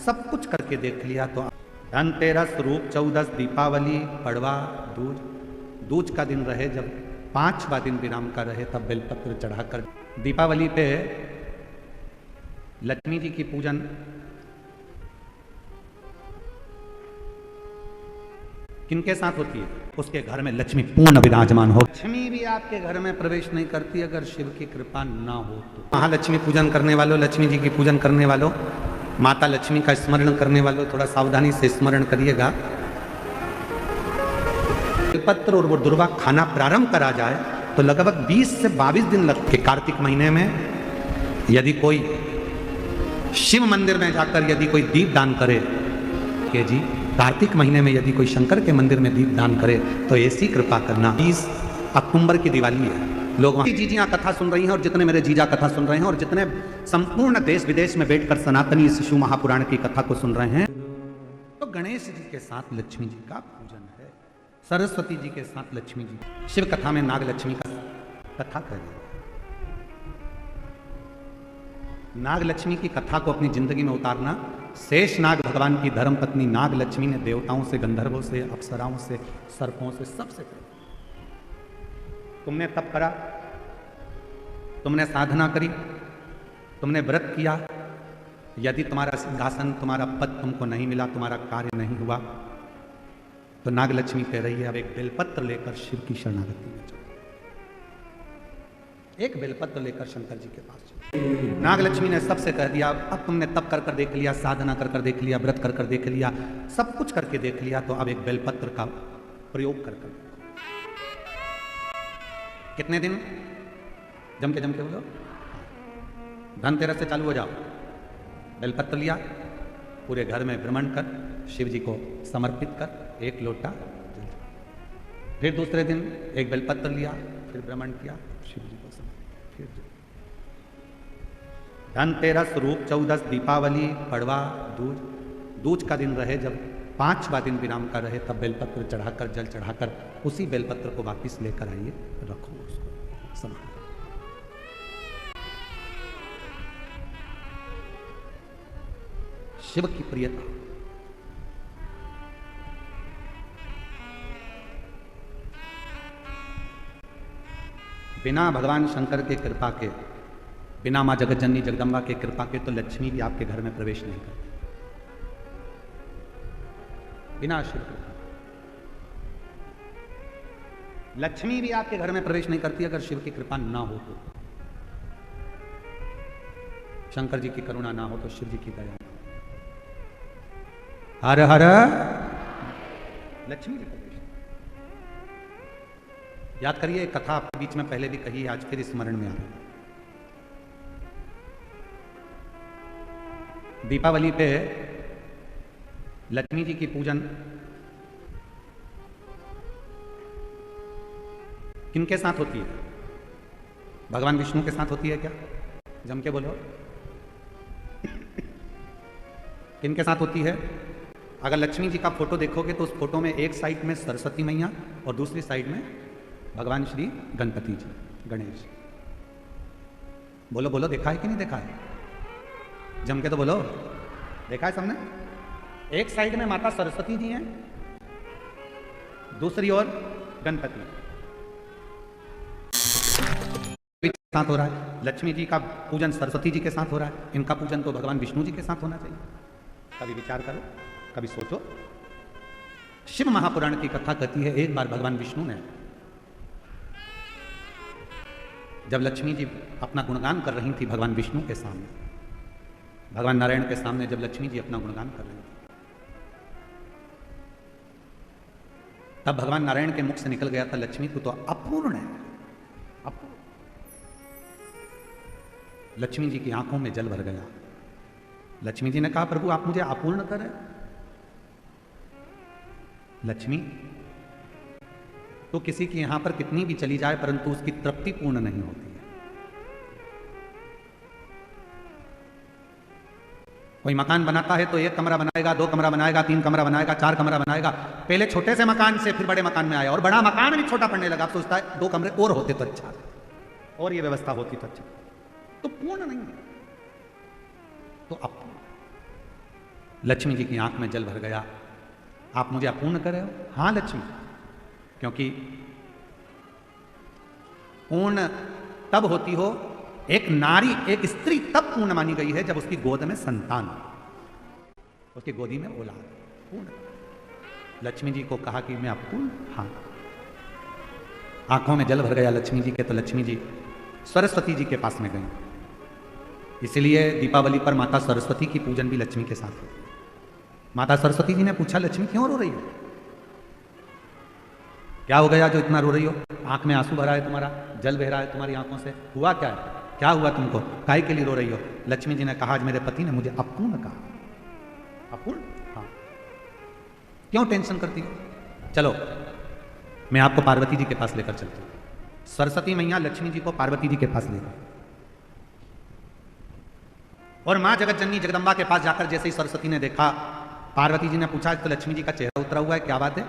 सब कुछ करके देख लिया तो धनतेरस, रूप चौदस, दीपावली, पड़वा, दूज, दूज का दिन रहे जब 5वां दिन विराम का रहे तब बेलपत्र चढ़ाकर दीपावली पे लक्ष्मी जी की पूजन किनके साथ होती है? उसके घर में लक्ष्मी पूर्ण विराजमान हो। लक्ष्मी भी आपके घर में प्रवेश नहीं करती अगर शिव की कृपा ना हो तो। महालक्ष्मी पूजन करने वालों, लक्ष्मी जी की पूजन करने वालों, माता लक्ष्मी का स्मरण करने वालों थोड़ा सावधानी से स्मरण करिएगा। बेलपत्र और वो दुर्वा खाना प्रारंभ करा जाए तो लगभग 20 से 22 दिन लगते। कार्तिक महीने में यदि कोई शिव मंदिर में जाकर यदि कोई दीप दान करे के जी, कार्तिक महीने में यदि कोई शंकर के मंदिर में दीप दान करे तो ऐसी कृपा करना। 20 अक्टूबर की दिवाली है, लोग वहां जीजियां कथा सुन रही हैं और जितने मेरे जीजा कथा सुन रहे हैं और जितने संपूर्ण देश विदेश में बैठकर सनातनी शिशु महापुराण की कथा को सुन रहे हैं, तो गणेश जी के साथ लक्ष्मी जी का पूजन है, सरस्वती जी के साथ लक्ष्मी जी। शिव कथा में नाग लक्ष्मी का कथा करें। नाग लक्ष्मी की कथा को अपनी जिंदगी में उतारना। शेष नाग भगवान की धर्म पत्नी नाग लक्ष्मी ने देवताओं से, गंधर्वों से, अप्सराओं से, सर्पों से, सबसे कहा तुमने तप करा, तुमने साधना करी, तुमने व्रत किया, यदि तुम्हारा सिंहासन, तुम्हारा पद तुमको नहीं मिला, तुम्हारा कार्य नहीं हुआ, तो नाग लक्ष्मी कह रही है अब एक बेलपत्र लेकर शिव की शरणागति में जाओ। एक बेलपत्र लेकर शंकर जी के पास जाओ। नाग लक्ष्मी ने सबसे कह दिया अब तुमने तप कर कर देख लिया, साधना कर कर देख लिया, व्रत कर कर देख लिया, सब कुछ करके देख लिया, तो अब एक बेलपत्र का प्रयोग कर कर। कितने दिन? जम के बोलो। धनतेरस से चालू हो जाओ। बेलपत्र लिया, पूरे घर में भ्रमण कर शिव जी को समर्पित कर एक लोटा जल। फिर दूसरे दिन एक बेलपत्र लिया, फिर भ्रमण किया, शिव जी को समर्पित। फिर धनतेरस, रूप चौदस, दीपावली, पड़वा, दूज, दूज का दिन रहे जब 5वां दिन विराम का रहे तब बेलपत्र चढ़ाकर, जल चढ़ाकर उसी बेलपत्र को वापिस लेकर आइए, रखो उसको समर्पित। शिव की प्रियता। बिना भगवान शंकर के कृपा के, बिना मां जगत जननी जगदम्बा के कृपा के तो लक्ष्मी भी आपके घर में प्रवेश नहीं करती। बिना शिव कृपा लक्ष्मी भी आपके घर में प्रवेश नहीं करती अगर शिव की कृपा ना हो तो। शंकर जी की करुणा ना हो तो शिव जी की दया। हर हर लक्ष्मी जी प्रवेश। याद करिए कथा आपके बीच में पहले भी कही, आज फिर स्मरण में आ रही। दीपावली पे लक्ष्मी जी की पूजन किनके साथ होती है? भगवान विष्णु के साथ होती है क्या? जम के बोलो। किनके साथ होती है? अगर लक्ष्मी जी का फोटो देखोगे तो उस फोटो में एक साइड में सरस्वती मैया और दूसरी साइड में भगवान श्री गणपति जी, गणेश। बोलो बोलो, देखा है कि नहीं देखा है? जम के तो बोलो, देखा है सबने? एक साइड में माता सरस्वती जी हैं, दूसरी ओर गणपति साथ हो रहा है। लक्ष्मी जी का पूजन सरस्वती जी के साथ हो रहा है, इनका पूजन तो भगवान विष्णु जी के साथ होना चाहिए। कभी विचार करो, कभी सोचो। शिव महापुराण की कथा कहती है एक बार भगवान विष्णु ने जब लक्ष्मी जी अपना गुणगान कर रही थी भगवान विष्णु के सामने, भगवान नारायण के सामने जब लक्ष्मी जी अपना गुणगान कर रही थी, तब भगवान नारायण के मुख से निकल गया था लक्ष्मी तू तो अपूर्ण है, अपूर्ण। लक्ष्मी जी की आंखों में जल भर गया। लक्ष्मी जी ने कहा प्रभु आप मुझे अपूर्ण करें। लक्ष्मी तो किसी की यहां पर कितनी भी चली जाए परंतु उसकी तृप्ति पूर्ण नहीं होती है। कोई मकान बनाता है तो एक कमरा बनाएगा, 2 कमरा बनाएगा, 3 कमरा बनाएगा, 4 कमरा बनाएगा। पहले छोटे से मकान से फिर बड़े मकान में आया और बड़ा मकान भी छोटा पड़ने लगा। सोचता है 2 कमरे और होते तो अच्छा, और ये व्यवस्था होती तो अच्छा। तो पूर्ण नहीं है, तो अपूर्ण। लक्ष्मी जी की आंख में जल भर गया। आप मुझे अपूर्ण कर रहे हो? हाँ लक्ष्मी, क्योंकि पूर्ण तब होती हो, एक नारी, एक स्त्री तब पूर्ण मानी गई है जब उसकी गोद में संतान, उसकी गोदी में औलाद पूर्ण। लक्ष्मी जी को कहा कि मैं अपूर्ण, हाँ। आंखों में जल भर गया लक्ष्मी जी के, तो लक्ष्मी जी सरस्वती जी के पास में गई। इसलिए दीपावली पर माता सरस्वती की पूजन भी लक्ष्मी के साथ होती है। माता सरस्वती जी ने पूछा, लक्ष्मी क्यों रो रही हो? क्या हो गया जो इतना रो रही हो? आंख में आंसू भरा है तुम्हारा, जल बह रहा है तुम्हारी आंखों से, हुआ क्या है? क्या हुआ तुमको? काहे के लिए रो रही हो? लक्ष्मी जी ने कहा, आज मेरे पति ने मुझे अपूर्ण कहा। अपूर्ण? हाँ। क्यों टेंशन करती हो? चलो मैं आपको पार्वती जी के पास लेकर चलती हूं। सरस्वती मैया लक्ष्मी जी को पार्वती जी के पास ले गई और मां जगत जननी जगदम्बा के पास जाकर जैसे ही सरस्वती ने देखा, पार्वती जी ने पूछा, तो लक्ष्मी जी का चेहरा उतरा हुआ है, क्या बात है?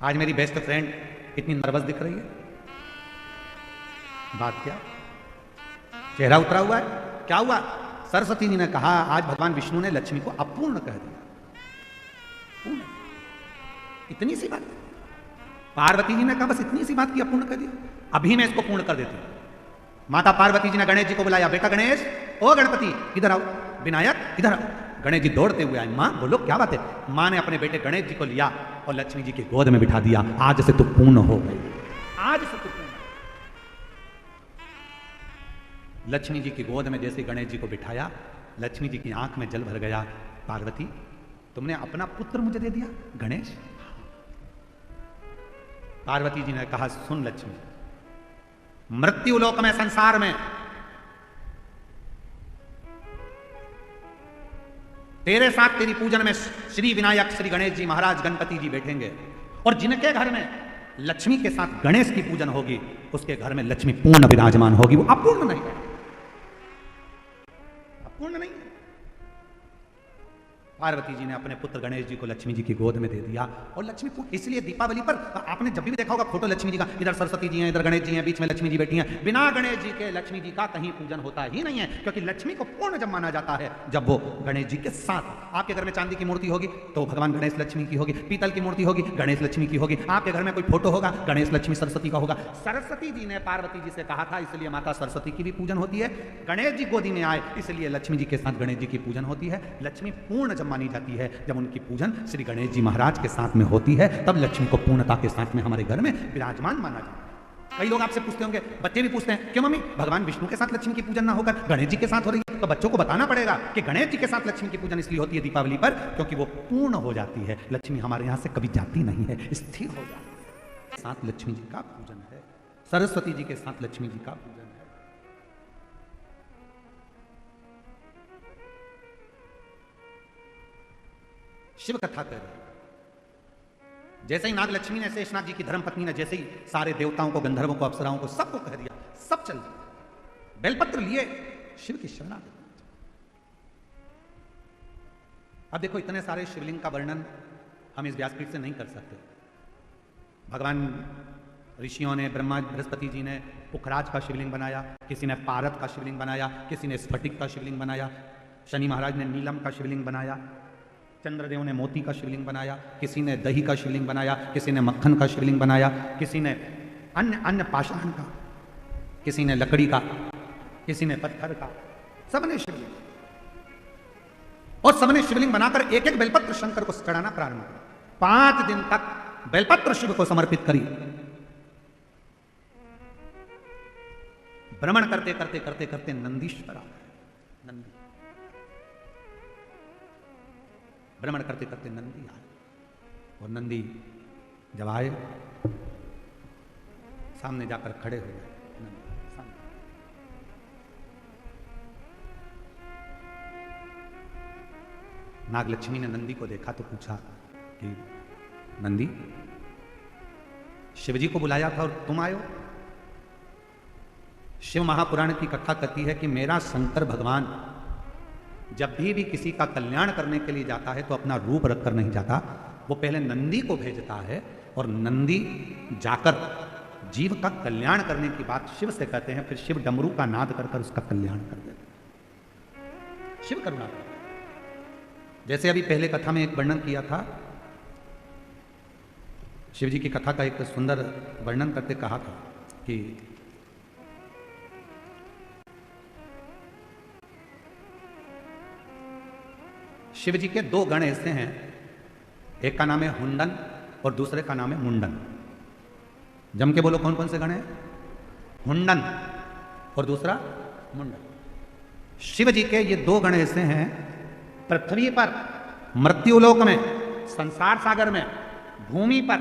आज मेरी बेस्ट फ्रेंड इतनी नर्वस दिख रही है, बात क्या? चेहरा उतरा हुआ है, क्या हुआ? सरस्वती जी ने कहा, आज भगवान विष्णु ने लक्ष्मी को अपूर्ण कह दिया। पूर्ण, इतनी सी बात। पार्वती जी ने कहा, बस इतनी सी बात की अपूर्ण कर दिया, अभी मैं इसको पूर्ण कर देती हूं। माता पार्वती जी ने गणेश जी को बुलाया, बेटा गणेश, ओ गणपति इधर आओ, विनायक इधर आओ। गणेश जी दौड़ते हुए आए, मां बोलो क्या बात है? मां ने अपने बेटे गणेश जी को लिया और लक्ष्मी जी की गोद में बिठा दिया। आज से तू पूर्ण हो गई, आज से तू पूर्ण। लक्ष्मी जी की गोद में जैसे गणेश जी को बिठाया, लक्ष्मी जी की आंख में जल भर गया। पार्वती, तुमने अपना पुत्र मुझे दे दिया गणेश? पार्वती जी ने कहा, सुन लक्ष्मी, मृत्युलोक में, संसार में तेरे साथ तेरी पूजन में श्री विनायक, श्री गणेश जी महाराज, गणपति जी बैठेंगे, और जिनके घर में लक्ष्मी के साथ गणेश की पूजन होगी, उसके घर में लक्ष्मी पूर्ण विराजमान होगी। वो अपूर्ण नहीं है, अपूर्ण नहीं है। पार्वती जी ने अपने पुत्र गणेश जी को लक्ष्मी जी की गोद में दे दिया और लक्ष्मी, इसलिए दीपावली पर आपने जब भी देखा होगा फोटो लक्ष्मी जी का, इधर सरस्वती जी हैं, इधर गणेश जी हैं, बीच में लक्ष्मी जी बैठी हैं। बिना गणेश जी के लक्ष्मी जी का कहीं पूजन होता ही नहीं है, क्योंकि लक्ष्मी को पूर्ण जब माना जाता है जब वो गणेश जी के साथ। आपके घर में चांदी की मूर्ति होगी तो भगवान गणेश लक्ष्मी की होगी, पीतल की मूर्ति होगी गणेश लक्ष्मी की होगी, आपके घर में कोई फोटो होगा गणेश लक्ष्मी सरस्वती का होगा। सरस्वती जी ने पार्वती जी से कहा था, इसलिए माता सरस्वती की भी पूजन होती है। गणेश जी गोदी में आए, इसलिए लक्ष्मी जी के साथ गणेश जी की पूजन होती है। लक्ष्मी पूर्ण जब मानी जाती है जब उनकी पूजन श्री गणेश जी महाराज के साथ में होती है, तब लक्ष्मी को पूर्णता के साथ में हमारे घर में विराजमान माना जाता है। कई लोग आपसे पूछते होंगे, बच्चे भी पूछते हैं, क्यों मम्मी भगवान विष्णु के साथ लक्ष्मी की पूजन ना होकर गणेश जी के साथ हो रही है? तो बच्चों को बताना पड़ेगा कि गणेश जी के साथ लक्ष्मी की पूजन इसलिए होती है दीपावली पर, क्योंकि वो पूर्ण हो जाती है। लक्ष्मी हमारे यहां से कभी जाती नहीं है, स्थिर हो जाती है। साथ लक्ष्मी जी का पूजन है, सरस्वती जी के साथ लक्ष्मी जी का पूजन है। शिव कथा कर रहे, जैसे ही नाग लक्ष्मी ने, शेषनाग जी की धर्मपत्नी ने जैसे ही सारे देवताओं को, गंधर्वों को, अप्सराओं को, सबको कह दिया, सब चल दिया, बेलपत्र लिए शिव की शरणागति। अब देखो, इतने सारे शिवलिंग का वर्णन हम इस व्यासपीठ से नहीं कर सकते। भगवान ऋषियों ने, ब्रह्मा बृहस्पति जी ने पुखराज का शिवलिंग बनाया, किसी ने पारद का शिवलिंग बनाया, किसी ने स्फटिक का शिवलिंग बनाया, शनि महाराज ने नीलम का शिवलिंग बनाया, चंद्रदेव ने मोती का शिवलिंग बनाया, किसी ने दही का शिवलिंग बनाया, किसी ने मक्खन का शिवलिंग बनाया, किसी ने अन्य पाषाण का, किसी ने लकड़ी का, किसी ने पत्थर का, सबने शिवलिंग, और सबने शिवलिंग बनाकर एक एक बेलपत्र शंकर को चढ़ाना प्रारंभ किया। 5 दिन तक बेलपत्र शिव को समर्पित करी। भ्रमण करते करते करते करते नंदीश्वर आ गए। नंदी भ्रमण करते करते नंदी आए, और नंदी जब आए सामने जाकर खड़े हो गए। नंदी सामने, नागलक्ष्मी ने नंदी को देखा तो पूछा कि नंदी, शिवजी को बुलाया था और तुम आए हो? शिव महापुराण की कथा कहती है कि मेरा शंकर भगवान जब भी किसी का कल्याण करने के लिए जाता है तो अपना रूप रखकर नहीं जाता, वो पहले नंदी को भेजता है, और नंदी जाकर जीव का कल्याण करने की बात शिव से कहते हैं, फिर शिव डमरू का नाद कर कर उसका कल्याण कर देते हैं। शिव करुणा। जैसे अभी पहले कथा में एक वर्णन किया था, शिव जी की कथा का एक सुंदर वर्णन करते कहा था कि शिव जी के दो गण ऐसे हैं, एक का नाम है हुंडन और दूसरे का नाम है मुंडन। जम के बोलो कौन कौन से गण हैं? हुंडन और दूसरा मुंडन। शिव जी के ये दो गण ऐसे हैं, पृथ्वी पर मृत्युलोक में, संसार सागर में, भूमि पर,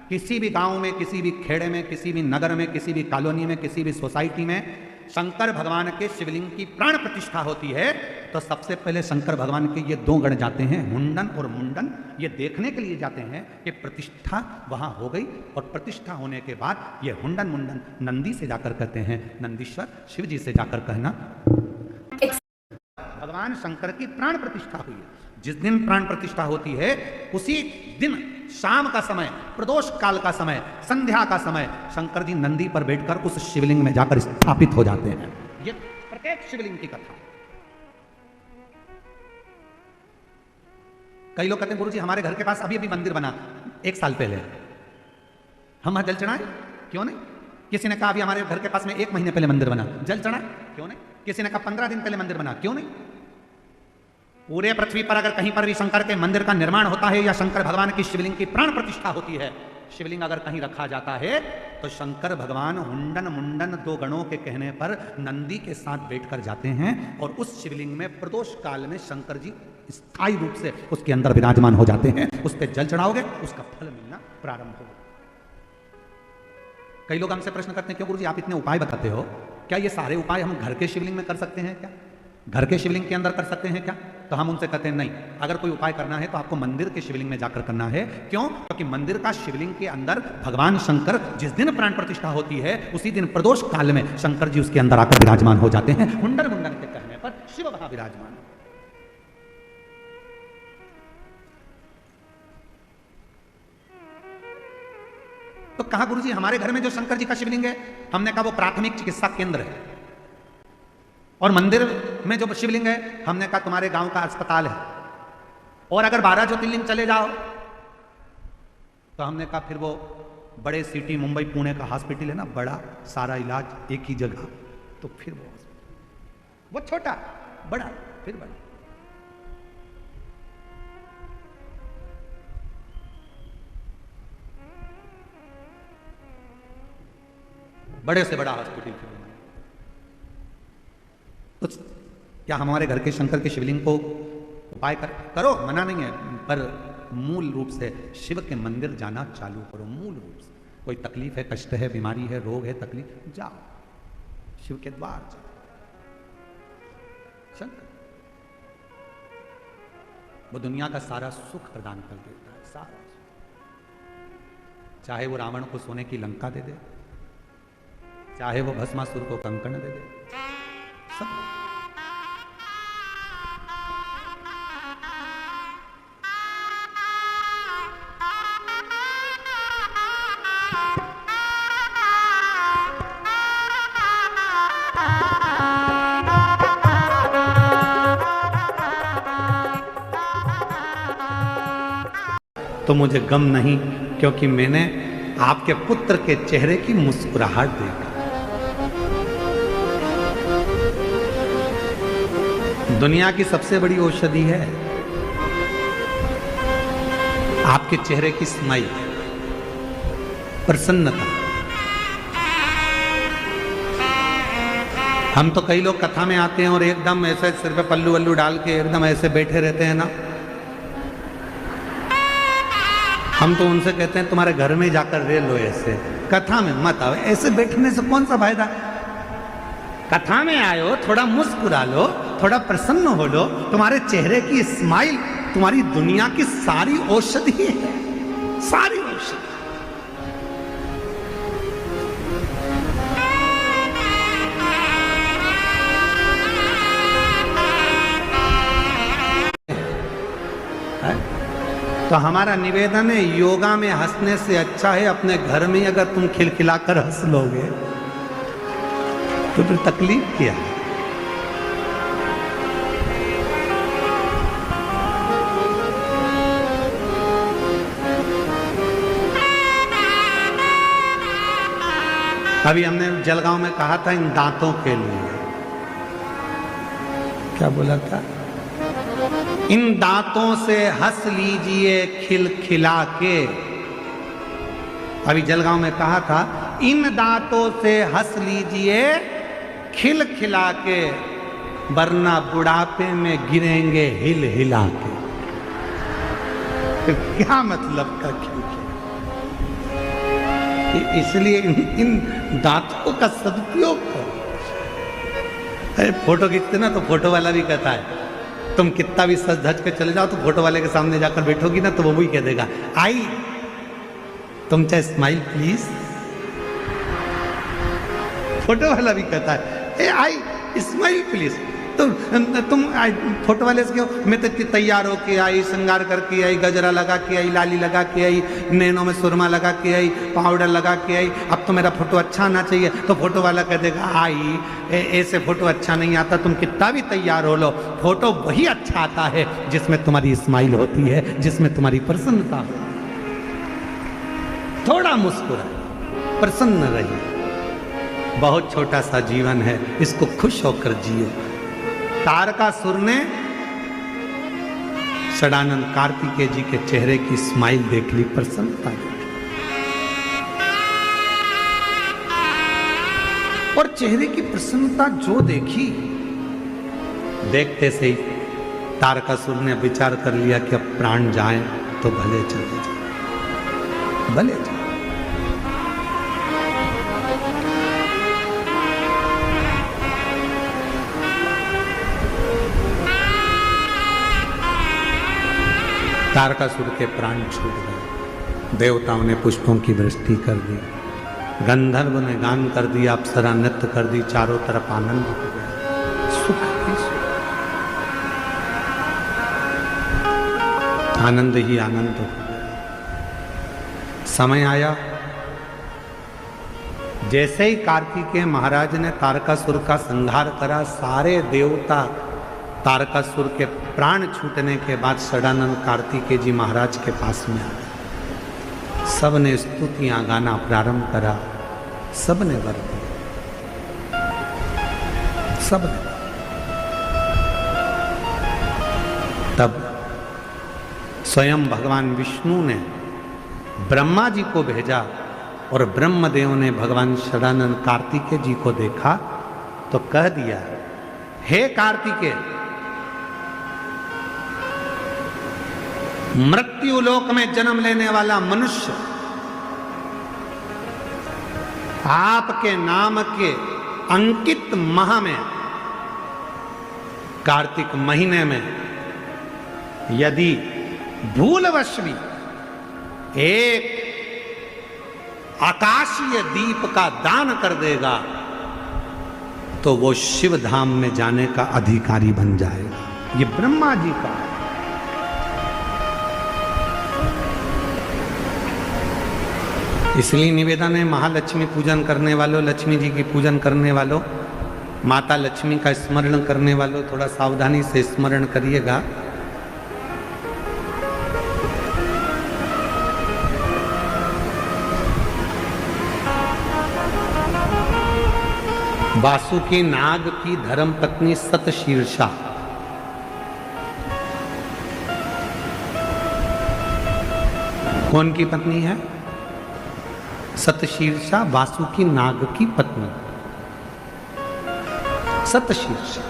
किसी भी गांव में, किसी भी खेड़े में, किसी भी नगर में, किसी भी कॉलोनी में, किसी भी सोसाइटी में शंकर भगवान के शिवलिंग की प्राण प्रतिष्ठा होती है तो सबसे पहले शंकर भगवान के ये दो गण जाते हैं, हुंडन और मुंडन। ये देखने के लिए जाते हैं कि प्रतिष्ठा वहां हो गई, और प्रतिष्ठा होने के बाद ये हुंडन मुंडन नंदी से जाकर कहते हैं, नंदीश्वर शिव जी से जाकर कहना भगवान शंकर की प्राण प्रतिष्ठा हुई है। जिस दिन प्राण प्रतिष्ठा होती है उसी दिन शाम का समय, प्रदोष काल का समय, संध्या का समय, शंकर जी नंदी पर बैठकर उस शिवलिंग में जाकर स्थापित हो जाते हैं। ये प्रत्येक शिवलिंग की कथा। कई लोग कहते हैं गुरुजी हमारे घर के पास अभी अभी मंदिर बना 1 साल पहले, हम जल चढ़ाएं? क्यों नहीं? किसी ने कहा अभी हमारे घर के पास में 1 महीने पहले मंदिर बना, जल चढ़ाएं? क्यों नहीं? किसी ने कहा 15 दिन पहले मंदिर बना, क्यों नहीं? पूरे पृथ्वी पर अगर कहीं पर भी शंकर के मंदिर का निर्माण होता है या शंकर भगवान की शिवलिंग की प्राण प्रतिष्ठा होती है, शिवलिंग अगर कहीं रखा जाता है तो शंकर भगवान हुंडन मुंडन दो गणों के कहने पर नंदी के साथ बैठकर जाते हैं और उस शिवलिंग में प्रदोष काल में शंकर जी स्थायी रूप से उसके अंदर विराजमान हो जाते हैं। उस पर जल चढ़ाओगे उसका फल मिलना प्रारंभ होगा। कई लोग हमसे प्रश्न करते हैं क्यों गुरुजी आप इतने उपाय बताते हो, क्या ये सारे उपाय हम घर के शिवलिंग में कर सकते हैं? क्या घर के शिवलिंग के अंदर कर सकते हैं क्या? तो हम उनसे कहते हैं नहीं, अगर कोई उपाय करना है तो आपको मंदिर के शिवलिंग में जाकर करना है। क्यों? क्योंकि मंदिर का शिवलिंग के अंदर भगवान शंकर जिस दिन प्राण प्रतिष्ठा होती है उसी दिन प्रदोष काल में शंकर जी उसके अंदर आकर विराजमान हो जाते हैं। हुंडन मुंडन के कहने पर शिव वहां विराजमान। तो कहा गुरुजी हमारे घर में जो शंकर जी का शिवलिंग है, हमने कहा वो प्राथमिक चिकित्सा केंद्र है, और मंदिर में जो शिवलिंग है हमने कहा तुम्हारे गांव का अस्पताल है, और अगर 12 ज्योतिर्लिंग चले जाओ तो हमने कहा फिर वो बड़े सिटी मुंबई पुणे का हॉस्पिटल है ना, बड़ा सारा इलाज एक ही जगह, तो फिर वो छोटा बड़ा फिर बड़ा। बड़े से बड़ा हॉस्पिटल फिर तो क्या हमारे घर के शंकर के शिवलिंग को उपाय करो, मना नहीं है, पर मूल रूप से शिव के मंदिर जाना चालू करो। मूल रूप से कोई तकलीफ है, कष्ट है, बीमारी है, रोग है, तकलीफ, जाओ शिव के द्वार जाओ। शंकर वो दुनिया का सारा सुख प्रदान कर देता है, सारा। चाहे वो रावण को सोने की लंका दे दे, चाहे वो भस्मासुर को कंकण दे दे, सब। तो मुझे गम नहीं, क्योंकि मैंने आपके पुत्र के चेहरे की मुस्कुराहट देखी। दुनिया की सबसे बड़ी औषधि है आपके चेहरे की स्माइल, प्रसन्नता। हम तो कई लोग कथा में आते हैं और एकदम ऐसे सिर पे पल्लू वल्लू डाल के एकदम ऐसे बैठे रहते हैं ना, हम तो उनसे कहते हैं तुम्हारे घर में जाकर रह लो, ऐसे कथा में मत आओ, ऐसे बैठने से कौन सा फायदा। कथा में आयो, थोड़ा मुस्कुरा लो, थोड़ा प्रसन्न हो लो, तुम्हारे चेहरे की स्माइल तुम्हारी दुनिया की सारी औषधि है, सारी औषधि। तो हमारा निवेदन है, योगा में हंसने से अच्छा है अपने घर में अगर तुम खिलखिलाकर हंस लोगे तो फिर तकलीफ क्या है। अभी हमने जलगांव में कहा था इन दांतों के लिए, क्या बोला था? इन दांतों से हंस लीजिए खिलखिला के। अभी जलगांव में कहा था इन दांतों से हंस लीजिए खिलखिला के, वरना बुढ़ापे में गिरेंगे हिल हिला के। तो क्या मतलब का खिलखिला? इसलिए इन दांतों का सदुपयोग करो। अरे फोटो खींचते ना तो फोटो वाला भी कहता है तुम कितना भी सज धज के चले जाओ तो फोटो वाले के सामने जाकर बैठोगी ना तो वो भी कह देगा आई तुम चाहे स्माइल प्लीज। फोटो वाला भी कहता है ए आई स्माइल प्लीज। तुम फोटो वाले से क्यों? मैं तो इतनी तैयार होके आई, श्रृंगार करके आई, गजरा लगा के आई, लाली लगा के आई, नैनों में सुरमा लगा के आई, पाउडर लगा के आई, अब तो मेरा फोटो अच्छा आना चाहिए। तो फोटो वाला कह देगा आई ऐसे फोटो अच्छा नहीं आता, तुम कितना भी तैयार हो लो, फोटो वही अच्छा आता है जिसमें तुम्हारी स्माइल होती है, जिसमें तुम्हारी प्रसन्नता हो। थोड़ा मुस्कुराए, प्रसन्न रहिए। बहुत छोटा सा जीवन है, इसको खुश होकर जियो। तारकासुर ने षडानंद कार्तिकेय जी के चेहरे की स्माइल देख ली, प्रसन्नता देखी, और चेहरे की प्रसन्नता जो देखी, देखते से ही तारकासुर ने विचार कर लिया कि अब प्राण जाए तो भले चले जाए, भले जाए। तारकासुर के प्राण छूट गए। देवताओं ने पुष्पों की वृष्टि कर दी, गंधर्व ने गान कर दिया, अप्सरा नृत्य कर दी, चारों तरफ आनंद हो गया, सुख ही सुख, आनंद ही आनंद हो गया। समय आया, जैसे ही कार्तिकेय महाराज ने तारकासुर का संहार करा, सारे देवता तारकासुर के प्राण छूटने के बाद षडानंद कार्तिकेय जी महाराज के पास में आ गए। सबने स्तुतियां गाना प्रारंभ करा, सबने वर दिया, सबने। तब स्वयं भगवान विष्णु ने ब्रह्मा जी को भेजा और ब्रह्मदेव ने भगवान षडानंद कार्तिकेय जी को देखा तो कह दिया, हे कार्तिकेय, मृत्यु लोक में जन्म लेने वाला मनुष्य आपके नाम के अंकित माह में, कार्तिक महीने में, यदि भूलवश भी एक आकाशीय दीप का दान कर देगा तो वो शिव धाम में जाने का अधिकारी बन जाएगा। ये ब्रह्मा जी का है। इसलिए निवेदन है, महालक्ष्मी पूजन करने वालों, लक्ष्मी जी की पूजन करने वालों, माता लक्ष्मी का स्मरण करने वालों, थोड़ा सावधानी से स्मरण करिएगा। वासुकी नाग की धर्मपत्नी सतशीर्षा, कौन की पत्नी है? सतशीर्षा, वासुकी नाग की पत्नी सतशीर्षा।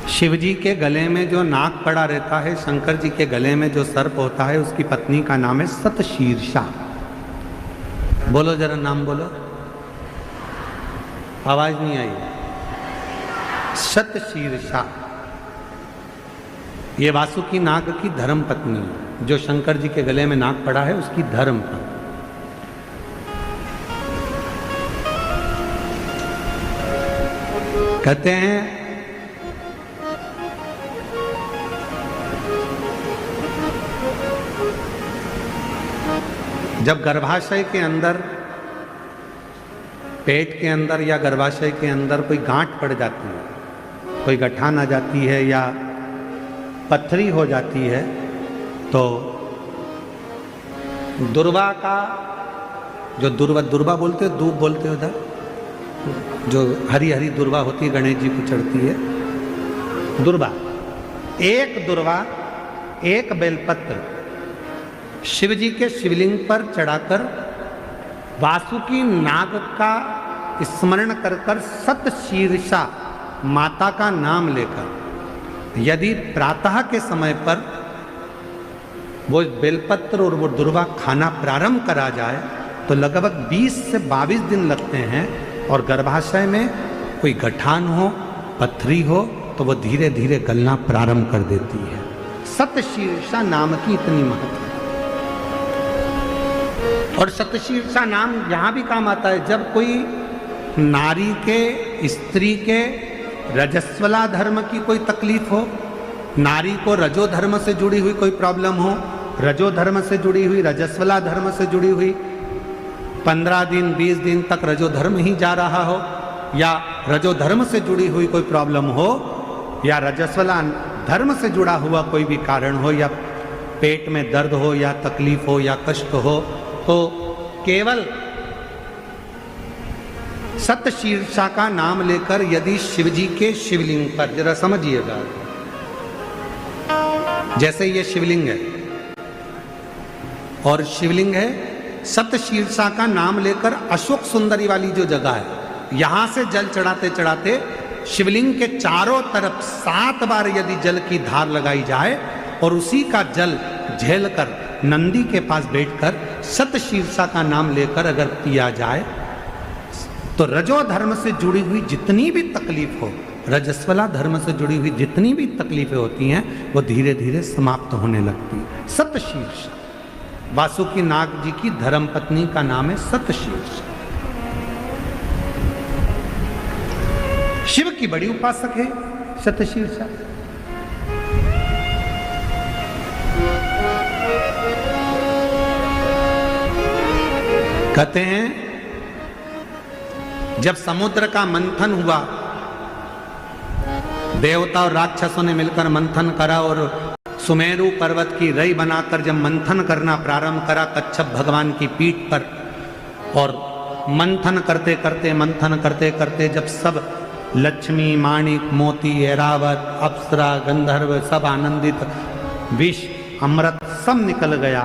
शिव जी के गले में जो नाग पड़ा रहता है, शंकर जी के गले में जो सर्प होता है, उसकी पत्नी का नाम है सतशीर्षा। बोलो जरा, नाम बोलो, आवाज नहीं आई। सतशीर्षा, ये वासुकी नाग की धर्म पत्नी है, जो शंकर जी के गले में नाग पड़ा है उसकी धर्म पत्नी। कहते हैं जब गर्भाशय के अंदर, पेट के अंदर या गर्भाशय के अंदर कोई गांठ पड़ जाती है, कोई गठान आ जाती है या पथरी हो जाती है, तो दुर्वा का जो दुर्वा बोलते हो, दूब बोलते हो उधर, जो हरी हरी दुर्वा होती है, गणेश जी को चढ़ती है दुर्वा। एक दुर्वा, एक बेलपत्र शिव जी के शिवलिंग पर चढ़ाकर वासुकी नाग का स्मरण कर कर सतशीर्षा माता का नाम लेकर यदि प्रातः के समय पर वो बेलपत्र और वो दुर्वा खाना प्रारंभ करा जाए तो लगभग 20 से 22 दिन लगते हैं, और गर्भाशय में कोई गठान हो, पथरी हो तो वो धीरे धीरे गलना प्रारंभ कर देती है। सतशीर्षा नाम की इतनी महत्व है। और सतशीर्षा नाम यहां भी काम आता है जब कोई नारी के, स्त्री के रजस्वला धर्म की कोई तकलीफ हो, नारी को रजो धर्म से जुड़ी हुई कोई प्रॉब्लम हो, रजो धर्म से जुड़ी हुई, रजस्वला धर्म से जुड़ी हुई, 15 दिन 20 दिन तक रजो धर्म ही जा रहा हो, या रजो धर्म से जुड़ी हुई कोई प्रॉब्लम हो, या रजस्वला धर्म से जुड़ा हुआ कोई भी कारण हो, या पेट में दर्द हो, या तकलीफ हो, या कष्ट हो, तो केवल सतशीर्षा का नाम लेकर यदि शिवजी के शिवलिंग पर, जरा समझिएगा, जैसे ये शिवलिंग है और शिवलिंग है, सतशीर्षा का नाम लेकर अशोक सुंदरी वाली जो जगह है, यहां से जल चढ़ाते चढ़ाते शिवलिंग के चारों तरफ 7 बार यदि जल की धार लगाई जाए और उसी का जल झेलकर नंदी के पास बैठकर सतशीर्षा का नाम लेकर अगर पिया जाए तो रजो धर्म से जुड़ी हुई जितनी भी तकलीफ हो, रजस्वला धर्म से जुड़ी हुई जितनी भी तकलीफें होती हैं वो धीरे धीरे समाप्त होने लगती है। सतशीर्षा वासुकी नाग जी की धर्म पत्नी का नाम है सतशीर्षा। शिव की बड़ी उपासक है सतशीर्षा। कहते हैं जब समुद्र का मंथन हुआ, देवता और राक्षसों ने मिलकर मंथन करा और सुमेरु पर्वत की रई बनाकर जब मंथन करना प्रारंभ करा कच्छप भगवान की पीठ पर, और मंथन करते करते जब सब लक्ष्मी, माणिक, मोती, ऐरावत, अप्सरा, गंधर्व सब आनंदित, विष, अमृत सब निकल गया,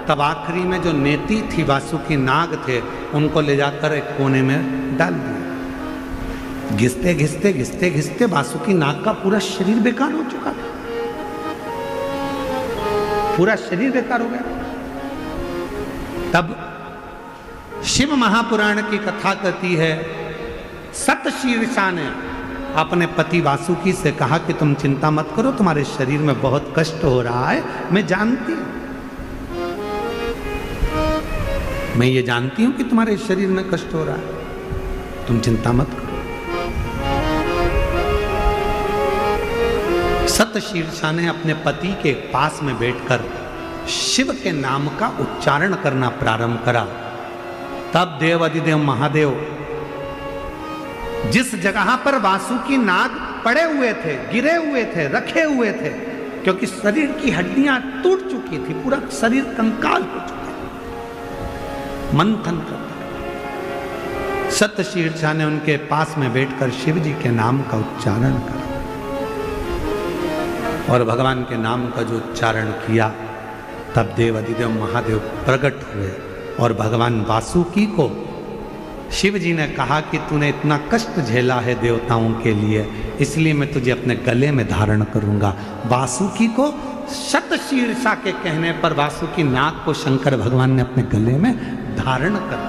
तब आखिरी में जो नेति थी वासुकी नाग थे उनको ले जाकर एक कोने में डाल दिया। घिसते घिसते घिसते घिसते वासुकी नाग का पूरा शरीर बेकार हो चुका था, पूरा शरीर बेकार हो गया। तब शिव महापुराण की कथा कहती है सतशीर्षा ने अपने पति वासुकी से कहा कि तुम चिंता मत करो, तुम्हारे शरीर में बहुत कष्ट हो रहा है, मैं जानती हूं, मैं ये जानती हूं कि तुम्हारे शरीर में कष्ट हो रहा है, तुम चिंता मत करो। सतशीर्षा ने अपने पति के पास में बैठकर शिव के नाम का उच्चारण करना प्रारंभ करा। तब देव अधिदेव महादेव जिस जगह पर वासुकी नाग पड़े हुए थे, गिरे हुए थे, रखे हुए थे, क्योंकि शरीर की हड्डियां टूट चुकी थी, पूरा शरीर कंकाल हो चुका, मंथन करते सतशीर्षा ने उनके पास में बैठकर शिव जी के नाम का उच्चारण करा, और भगवान के नाम का जो उच्चारण किया तब देव अधिदेव महादेव प्रकट हुए, और भगवान वासुकी को शिव जी ने कहा कि तूने इतना कष्ट झेला है देवताओं के लिए, इसलिए मैं तुझे अपने गले में धारण करूंगा। वासुकी को सतशीर्षा के कहने पर वासुकी नाग को शंकर भगवान ने अपने गले में धारण कर।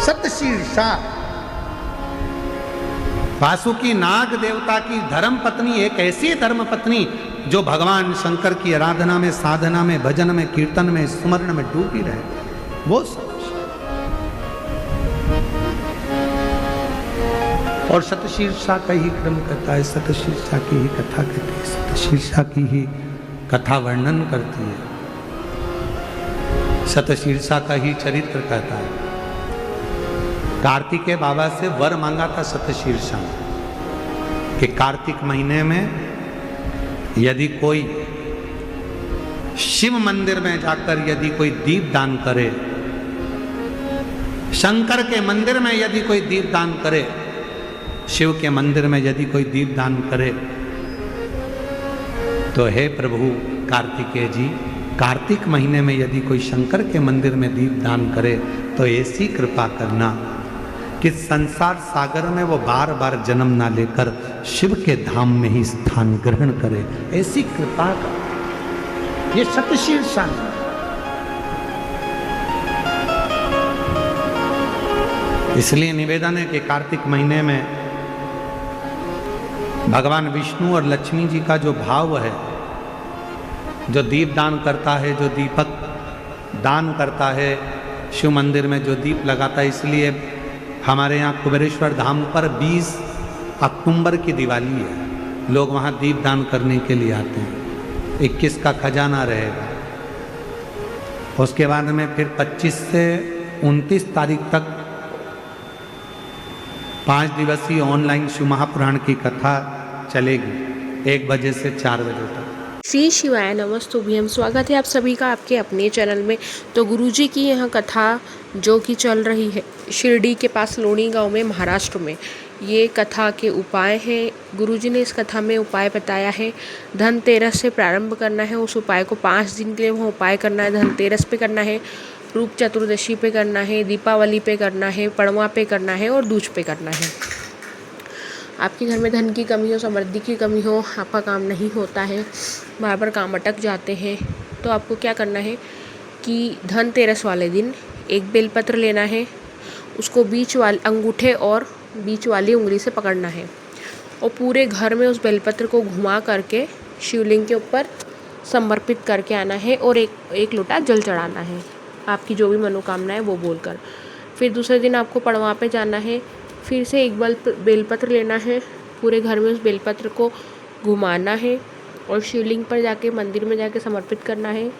सतशीर्षा वासुकी नाग देवता की धर्म पत्नी, एक ऐसी धर्म पत्नी जो भगवान शंकर की आराधना में, साधना में, भजन में, कीर्तन में, स्मरण में डूबी रहे, वो सब। और सतशीर्षा का ही क्रम कहता है, सतशीर्षा की ही कथा कहती है, सतशीर्षा की ही कथा वर्णन करती है, सतशीर्षा का ही चरित्र कहता है। कार्तिकेय बाबा से वर मांगा था सतशीर्षा कि कार्तिक महीने में यदि कोई शिव मंदिर में जाकर यदि कोई दीप दान करे शंकर के मंदिर में यदि कोई दीपदान करे, शिव के मंदिर में यदि कोई दीपदान करे, तो हे प्रभु कार्तिकेय जी, कार्तिक महीने में यदि कोई शंकर के मंदिर में दीपदान करे तो ऐसी कृपा करना कि संसार सागर में वो बार बार जन्म ना लेकर शिव के धाम में ही स्थान ग्रहण करे, ऐसी कृपा कर। ये सतशीर्षण है। इसलिए निवेदन है कि कार्तिक महीने में भगवान विष्णु और लक्ष्मी जी का जो भाव है, जो दीप दान करता है, जो दीपक दान करता है, शिव मंदिर में जो दीप लगाता है, इसलिए हमारे यहाँ कुबेरेश्वर धाम पर 20 अक्टूबर की दिवाली है, लोग वहाँ दीप दान करने के लिए आते हैं। 21 का खजाना रहेगा, उसके बाद में फिर 25 से 29 तारीख तक 5 दिवसीय ऑनलाइन शिव महापुराण की कथा चलेगी 1 बजे से 4 बजे तक। श्री शिवाय नमस्तुभ्यम। स्वागत है आप सभी का आपके अपने चैनल में। तो गुरुजी की यह कथा जो कि चल रही है शिरडी के पास लोणी गांव में, महाराष्ट्र में, ये कथा के उपाय हैं। गुरुजी ने इस कथा में उपाय बताया है। धनतेरस से प्रारंभ करना है, उस उपाय को 5 दिन के लिए वह उपाय करना है। धनतेरस पे करना है, रूप चतुर्दशी पे करना है, दीपावली पे करना है, पड़वा पे करना है और दूज पे करना है। आपके घर में धन की कमी हो, समृद्धि की कमी हो, आपका काम नहीं होता है, बार बार काम अटक जाते हैं, तो आपको क्या करना है कि धनतेरस वाले दिन एक बेलपत्र लेना है, उसको बीच वाले अंगूठे और बीच वाली उंगली से पकड़ना है और पूरे घर में उस बेलपत्र को घुमा करके शिवलिंग के ऊपर समर्पित करके आना है और एक लोटा जल चढ़ाना है, आपकी जो भी मनोकामना है वो बोलकर। फिर दूसरे दिन आपको पड़वा पे जाना है, फिर से एक बेलपत्र लेना है, पूरे घर में उस बेलपत्र को घुमाना है और शिवलिंग पर जाके मंदिर में जाके समर्पित करना है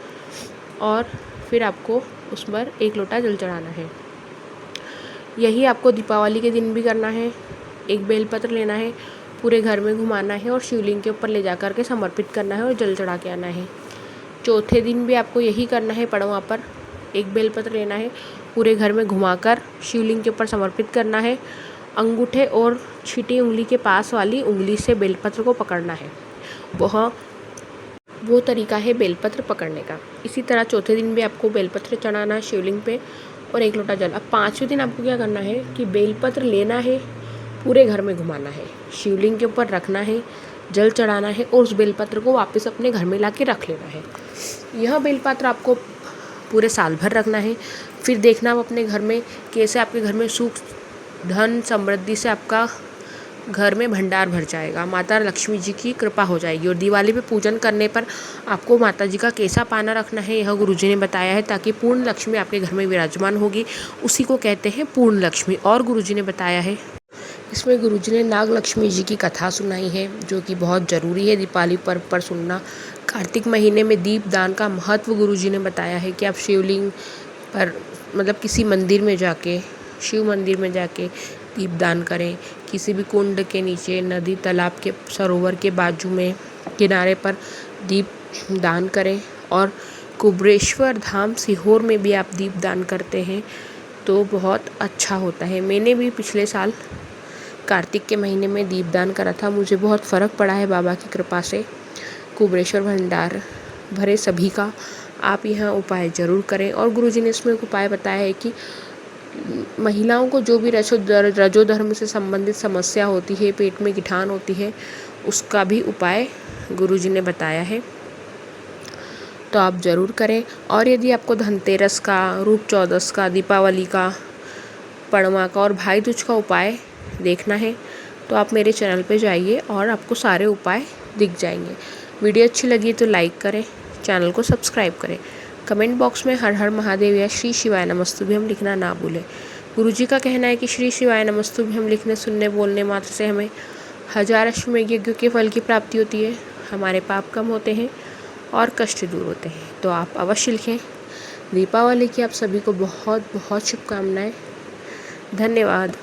और फिर आपको उस पर 1 लोटा जल चढ़ाना है। यही आपको दीपावली के दिन भी करना है। एक बेलपत्र लेना है, पूरे घर में घुमाना है और शिवलिंग के ऊपर ले जा कर के समर्पित करना है और जल चढ़ा के आना है। चौथे दिन भी आपको यही करना है, पड़वा पर एक बेलपत्र लेना है, पूरे घर में घुमाकर शिवलिंग के ऊपर समर्पित करना है, अंगूठे और छीटी उंगली के पास वाली उंगली से बेलपत्र को पकड़ना है। वो तरीका है बेलपत्र पकड़ने का। इसी तरह चौथे दिन भी आपको बेलपत्र चढ़ाना है शिवलिंग पे और 1 लोटा जल। अब 5वें दिन आपको क्या करना है कि बेलपत्र लेना है, पूरे घर में घुमाना है, शिवलिंग के ऊपर रखना है, जल चढ़ाना है और उस बेलपत्र को वापस अपने घर में ला के रख लेना है। यह बेलपत्र आपको पूरे साल भर रखना है। फिर देखना आप अपने घर में कैसे आपके घर में सुख, धन, समृद्धि से आपका घर में भंडार भर जाएगा, माता लक्ष्मी जी की कृपा हो जाएगी। और दिवाली पे पूजन करने पर आपको माता जी का कैसा पाना रखना है यह गुरुजी ने बताया है, ताकि पूर्ण लक्ष्मी आपके घर में विराजमान होगी। उसी को कहते हैं पूर्ण लक्ष्मी। और गुरुजी ने बताया है, इसमें गुरुजी ने नाग लक्ष्मी जी की कथा सुनाई है, जो कि बहुत ज़रूरी है दीपावली पर्व पर सुनना। कार्तिक महीने में दीप दान का महत्व गुरुजी ने बताया है कि आप शिवलिंग पर, मतलब किसी मंदिर में जाके, शिव मंदिर में जाके दीप दान करें। किसी भी कुंड के नीचे, नदी, तालाब के, सरोवर के बाजू में, किनारे पर दीप दान करें। और कुबेरेश्वर धाम सीहोर में भी आप दीप दान करते हैं तो बहुत अच्छा होता है। मैंने भी पिछले साल कार्तिक के महीने में दीप दान करा था, मुझे बहुत फ़र्क पड़ा है बाबा की कृपा से। कुबेरेश्वर भंडार भरे सभी का आप यह उपाय ज़रूर करें। और गुरुजी ने इसमें एक उपाय बताया है कि महिलाओं को जो भी रजोधर्म से संबंधित समस्या होती है, पेट में गिठान होती है, उसका भी उपाय गुरुजी ने बताया है, तो आप ज़रूर करें। और यदि आपको धनतेरस का, रूप चौदस का, दीपावली का, पड़वा का और भाई दूज का उपाय देखना है तो आप मेरे चैनल पे जाइए और आपको सारे उपाय दिख जाएंगे। वीडियो अच्छी लगी तो लाइक करें, चैनल को सब्सक्राइब करें। कमेंट बॉक्स में हर हर महादेव या श्री शिवाय नमस्तुभ्यम लिखना ना भूलें। गुरुजी का कहना है कि श्री शिवाय नमस्तुभ्यम लिखने, सुनने, बोलने मात्र से हमें 1000 अश्वमेघ यज्ञों के फल की प्राप्ति होती है, हमारे पाप कम होते हैं और कष्ट दूर होते हैं। तो आप अवश्य लिखें। दीपावली की आप सभी को बहुत बहुत शुभकामनाएं। धन्यवाद।